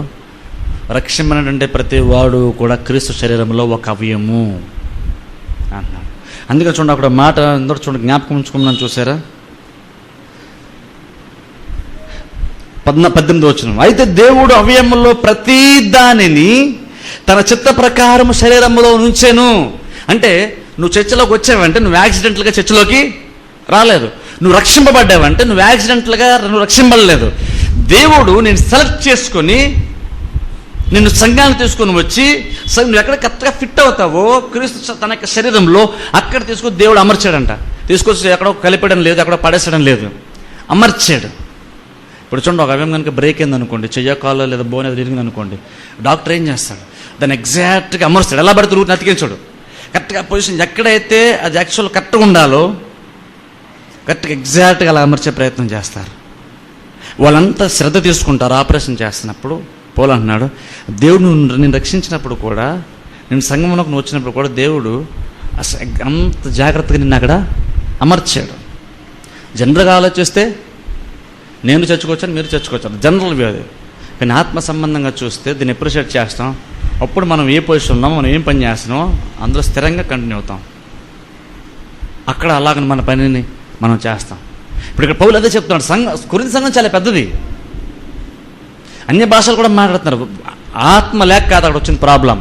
Speaker 1: రక్షింపనంటే ప్రతి వాడు కూడా క్రీస్తు శరీరంలో ఒక అవయము అంటున్నాడు. అందుకని చూడండి అక్కడ మాట అందరూ చూడండి, జ్ఞాపకం ఉంచుకున్నాను చూసారా, 18వ వచనం. అయితే దేవుడు అవయములో ప్రతి దానిని తన చిత్త ప్రకారం శరీరంలో ఉంచెను. అంటే నువ్వు చర్చలోకి వచ్చావంటే నువ్వు యాక్సిడెంట్లుగా చర్చలోకి రాలేదు. నువ్వు రక్షింపబడ్డావంటే నువ్వు యాక్సిడెంట్లుగా రక్షింపడలేదు. దేవుడు నేను సెలెక్ట్ చేసుకొని నిన్ను సంఘాన్ని తీసుకొని వచ్చి నువ్వు ఎక్కడ కరెక్ట్గా ఫిట్ అవుతావో క్రీస్తు తన యొక్క శరీరంలో అక్కడ తీసుకొని దేవుడు అమర్చాడంట. తీసుకొచ్చి ఎక్కడో కలిపడం లేదు, ఎక్కడో పడేసడం లేదు, అమర్చాడు. ఇప్పుడు చూడండి ఒక అవయం కనుక బ్రేక్ అయింది అనుకోండి, చెయ్యకాలో లేదా బోన్ ఏదో తిరిగింది అనుకోండి, డాక్టర్ ఏం చేస్తాడు, దాన్ని ఎగ్జాక్ట్గా అమరుస్తాడు. ఎలా పడితే రూట్ని అతికించాడు, కరెక్ట్గా పొజిషన్ ఎక్కడైతే అది యాక్చువల్ కరెక్ట్గా ఉండాలో కరెక్ట్గా ఎగ్జాక్ట్గా అలా అమర్చే ప్రయత్నం చేస్తారు. వాళ్ళంతా శ్రద్ధ తీసుకుంటారు ఆపరేషన్ చేస్తున్నప్పుడు. పౌలు అంటున్నాడు, దేవుడు నేను రక్షించినప్పుడు కూడా, నేను సంఘంలోకి నువ్వు వచ్చినప్పుడు కూడా దేవుడు అంత జాగ్రత్తగా నిన్ను అక్కడ అమర్చాడు. జనరల్గా ఆలోచిస్తే నేను చర్చకొచ్చాను, మీరు చర్చకొచ్చాను, జనరల్ వ్యూది. కానీ ఆత్మ సంబంధంగా చూస్తే దీన్ని అప్రిషియేట్ చేస్తాం. అప్పుడు మనం ఏ పొజిషన్ ఉన్నామో, మనం ఏం పని చేస్తున్నామో అందులో స్థిరంగా కంటిన్యూ అవుతాం. అక్కడ అలాగని మన పనిని మనం చేస్తాం. ఇప్పుడు ఇక్కడ పౌలు అదే చెప్తున్నాడు, కొరింథీ సంఘం చాలా పెద్దది, అన్య భాషలు కూడా మాట్లాడుతున్నారు. ఆత్మ లేక కాదు అక్కడ వచ్చిన ప్రాబ్లం.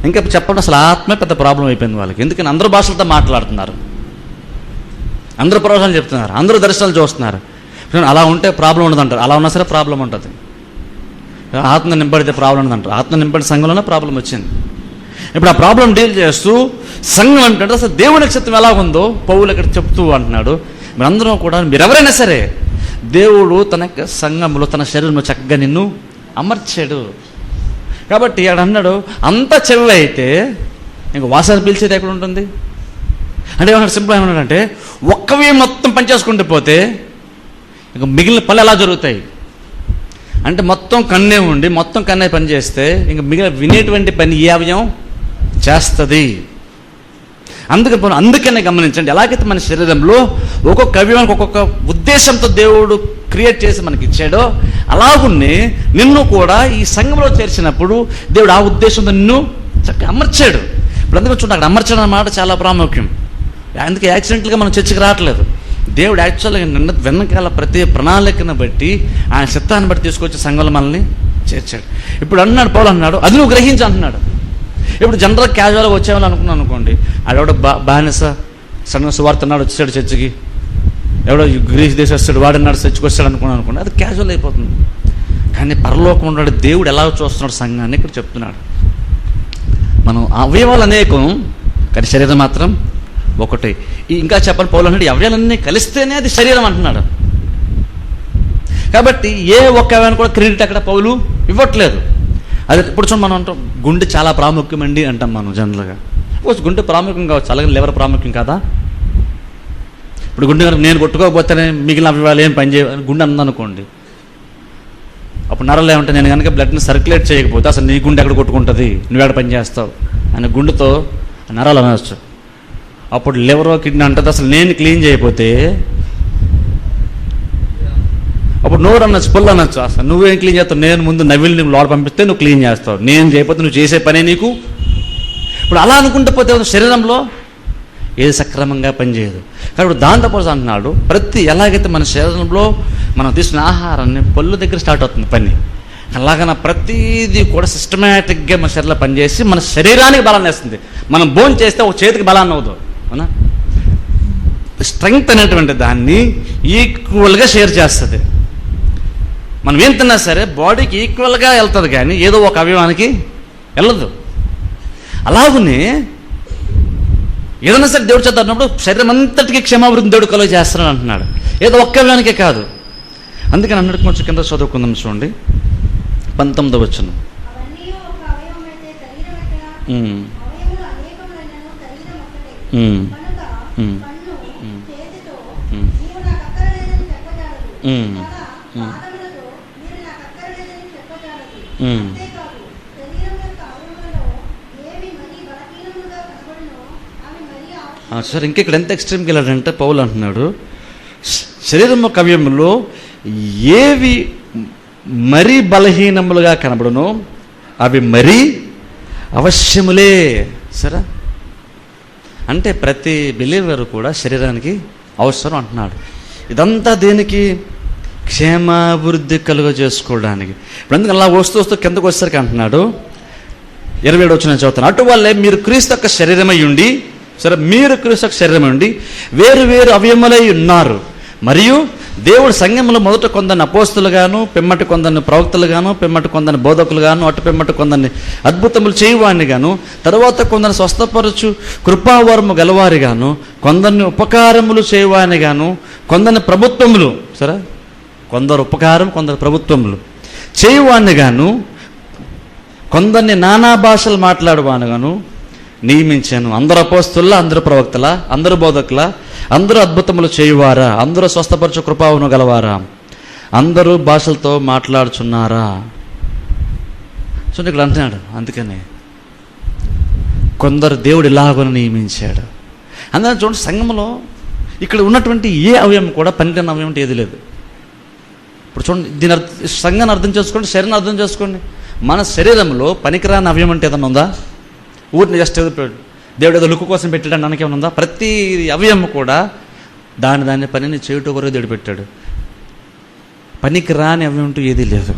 Speaker 1: ఇంకా చెప్పడం అసలు ఆత్మే పెద్ద ప్రాబ్లం అయిపోయింది వాళ్ళకి. ఎందుకని అందరూ భాషలతో మాట్లాడుతున్నారు, అందరూ ప్రవచనాలు చెప్తున్నారు, అందరూ దర్శనాలు చూస్తున్నారు. అలా ఉంటే ప్రాబ్లం ఉండదు అంటారు, అలా ఉన్నా సరే ప్రాబ్లం ఉంటుంది. ఆత్మ నింపడితే ప్రాబ్లం ఉండదంటారు, ఆత్మ నింపడి సంఘంలోనే ప్రాబ్లం వచ్చింది. ఇప్పుడు ఆ ప్రాబ్లం డీల్ చేస్తూ సంఘం అంటే అసలు దేవుని నక్షత్రం ఎలా ఉందో పౌలు ఇక్కడ చెప్తూ అంటున్నాడు, మీరందరూ కూడా మీరెవరైనా సరే దేవుడు తన సంఘంలో తన శరీరంలో చక్కగా నిన్ను అమర్చాడు. కాబట్టి ఆడ అన్నాడు అంత చెవి అయితే ఇంక వాసన పీల్చేది ఎక్కడ ఉంటుంది అంటే ఏమన్నాడు, సింపుల్ ఏమన్నాడంటే ఒక్కవే మొత్తం పనిచేసుకుంటూ పోతే ఇంక మిగిలిన పనులు ఎలా జరుగుతాయి అంటే, మొత్తం కన్నే ఉండి మొత్తం కన్నే పని చేస్తే ఇంక మిగిలిన వినేటువంటి పని ఏ అవయం చేస్తుంది. అందుకనే గమనించండి, ఎలాగైతే మన శరీరంలో ఒక్కొక్క అవయవానికి ఒక్కొక్క ఉద్దేశంతో దేవుడు క్రియేట్ చేసి మనకి ఇచ్చాడో, అలాగున్నే నిన్ను కూడా ఈ సంఘంలో చేర్చినప్పుడు దేవుడు ఆ ఉద్దేశంతో నిన్ను చక్కగా అమర్చాడు. ఇప్పుడు అందుకే చూడండి, అక్కడ అమర్చడం అన్నమాట చాలా ప్రాముఖ్యం. అందుకే యాక్సిడెంట్గా మనం చర్చకి రావట్లేదు. దేవుడు యాక్చువల్గా వెనకాల ప్రతి ప్రణాళికను బట్టి ఆయన చిత్తాన్ని బట్టి తీసుకొచ్చి సంఘంలో మనల్ని చేర్చాడు. ఇప్పుడు అన్నాడు పౌలు, అన్నాడు అది నువ్వు గ్రహించి అంటున్నాడు. ఇప్పుడు జనరల్ క్యాజువల్గా వచ్చేవాళ్ళు అనుకున్నాను అనుకోండి, ఆడెవడో బానిస సడన్గా సువార్త అన్నాడు వచ్చాడు చర్చికి, ఎవడో గ్రీస్ దేశస్తుడు వాడన్నాడు చర్చికి వచ్చాడు అనుకోండి, అది క్యాజువల్ అయిపోతుంది. కానీ పరలోకం ఉన్నాడు దేవుడు ఎలా చూస్తున్నాడు సంఘాన్ని ఇక్కడ చెప్తున్నాడు. మనం అవయవాలు అనేకం కానీ శరీరం మాత్రం ఒకటే. ఇంకా చెప్పండి, పౌలు అన్నాడు అవయవాలన్నీ కలిస్తేనే అది శరీరం అంటున్నాడు. కాబట్టి ఏ ఒక్క అవయాన్ని కూడా క్రెడిట్ అక్కడ పౌలు ఇవ్వట్లేదు. అదే ఇప్పుడు చూడండి, మనం అంటాం గుండె చాలా ప్రాముఖ్యమండి అంటాం మనం జనరల్గా. గుండె ప్రాముఖ్యం కావచ్చు, అలాగే లివర్ ప్రాముఖ్యం కాదా? ఇప్పుడు గుండె నేను కొట్టుకోకపోతేనే మిగిలిన అవయవాలు ఏం పని చేయాలి, గుండె అందనుకోండి, అప్పుడు నరాలు ఏమంటే నేను కనుక బ్లడ్ని సర్క్యులేట్ చేయకపోతే అసలు నీ గుండె ఎక్కడ కొట్టుకుంటుంది, నువ్వెక్కడ పని చేస్తావు అని గుండెతో నరాలు అనవచ్చు. అప్పుడు లివరో కిడ్నీ అంటుంది అసలు నేను క్లీన్ చేయకపోతే, అప్పుడు నోరు అనొచ్చు, పుల్లు అనొచ్చు, అసలు నువ్వేం క్లీన్ చేస్తావు, నేను ముందు నవ్వులు నువ్వు లోపల పంపిస్తే నువ్వు క్లీన్ చేస్తావు, నేను చేయకపోతే నువ్వు చేసే పనే నీకు. ఇప్పుడు అలా అనుకుంటే పోతే శరీరంలో ఏది సక్రమంగా పనిచేయదు. కాబట్టి దాంతోపాటు అంటున్నాడు ప్రతి ఎలాగైతే మన శరీరంలో మనం తీసుకున్న ఆహారాన్ని పళ్ళు దగ్గర స్టార్ట్ అవుతుంది పని, అలాగన ప్రతిదీ కూడా సిస్టమేటిక్గా మన శరీరంలో పనిచేసి మన శరీరానికి బలాన్ని వేస్తుంది. మనం భోజనం చేస్తే ఒక చేతికి బలాన్ని అవుతుంది, అవునా? స్ట్రెంగ్త్ అనేటువంటి దాన్ని ఈక్వల్గా షేర్ చేస్తుంది. మనం ఏం తిన్నా సరే బాడీకి ఈక్వల్గా వెళ్తుంది కానీ ఏదో ఒక అవయవానికి వెళ్ళదు. అలాగనే ఏదైనా సరే దేవుడు చేద్దాం అన్నప్పుడు శరీరం అంతటికీ క్షమాభివృద్ధి దేవుడు కలుగ చేస్తున్నాడు అంటున్నాడు, ఏదో ఒక్క అవయవానికే కాదు. అందుకని అన్నట్టు కొంచెం కింద చదువుకుందాం చూడండి, 19వ వచనం. సరే, ఇంకెక్కడ ఎంత ఎక్స్ట్రీమ్కి వెళ్ళాడంటే పౌలు అంటున్నాడు శరీరం ఒక అవయవంలో ఏవి మరీ బలహీనములుగా కనబడునో అవి మరీ అవశ్యములే. సరే, అంటే ప్రతి బిలీవర్ కూడా శరీరానికి అవసరం అంటున్నాడు. ఇదంతా దేనికి? క్షేమాభివృద్ధి కలుగ చేసుకోవడానికి. ఇప్పుడు అందుకని అలా వస్తూ కిందకు వచ్చేసరికి అంటున్నాడు 27 వచనం చదువుతాను, అటువల్లే మీరు క్రీస్తు యొక్క శరీరమై ఉండి, సరే మీరు క్రీస్తు యొక్క శరీరమై ఉండి వేరు వేరు అవయములై ఉన్నారు, మరియు దేవుడు సంఘంలో మొదట కొందరిని అపోస్తులుగాను, పిమ్మటి కొందరిని ప్రవక్తలుగాను, పిమ్మటి కొందరిని బోధకులుగాను, అటు పిమ్మటి కొందరిని అద్భుతములు చేయువాడిని గాను, తర్వాత కొందరిని స్వస్థపరచు కృపావరము గలవారిగాను, కొందరిని ఉపకారములు చేయువాడిని గాను, కొందరిని ప్రభుత్వములు, సరే కొందరు ఉపకారం కొందరు ప్రభుత్వములు చేయువాడిని గాను, కొందరిని నానా భాషలు మాట్లాడువాను గాను నియమించాను. అందరూ అపోస్తులా, అందరూ ప్రవక్తలా, అందరూ బోధకులా, అందరూ అద్భుతములు చేయువారా, అందరూ స్వస్థపరచు కృపావను గలవారా, అందరూ భాషలతో మాట్లాడుచున్నారా? చూడండి ఇక్కడ అంటున్నాడు, అందుకనే కొందరు దేవుడు ఇలాగని నియమించాడు. అందుకని చూడండి సంఘంలో ఇక్కడ ఉన్నటువంటి ఏ అవయవం కూడా పనికిరాని అవయవం ఏది లేదు. ఇప్పుడు చూడండి దీని సంఘాన్ని అర్థం చేసుకోండి, శరీరాన్ని అర్థం చేసుకోండి. మన శరీరంలో పనికిరాని అవయవం అంటే ఏదైనా ఉందా? ఊరిని జస్ట్ దేవుడు ఏదో లుక్కు కోసం పెట్టాడు మనకేమైనా ఉందా? ప్రతి అవయవం కూడా దాని పనిని చేయటం కొరకు దేవుడు పెట్టాడు. పనికి రాని అవయవం అంటూ ఏదీ లేదు.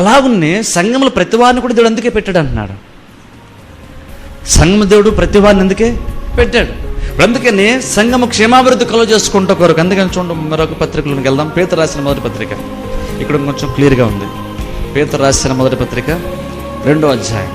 Speaker 1: అలాగున్నే సంఘంలో ప్రతి వారిని కూడా దేవుడు అందుకే పెట్టాడు అంటున్నాడు. సంఘం దేవుడు ప్రతి వారిని అందుకే పెట్టాడు. అందుకని సంఘము క్షేమాభివృద్ధి కలుగ చేసుకుంటూ కొరకు. అందుకని చూడండి మరొక పత్రికలోకి వెళ్దాం. పేతురు రాసిన మొదటి పత్రిక, ఇక్కడ కొంచెం క్లియర్గా ఉంది. పేతురు రాసిన మొదటి పత్రిక 2వ అధ్యాయం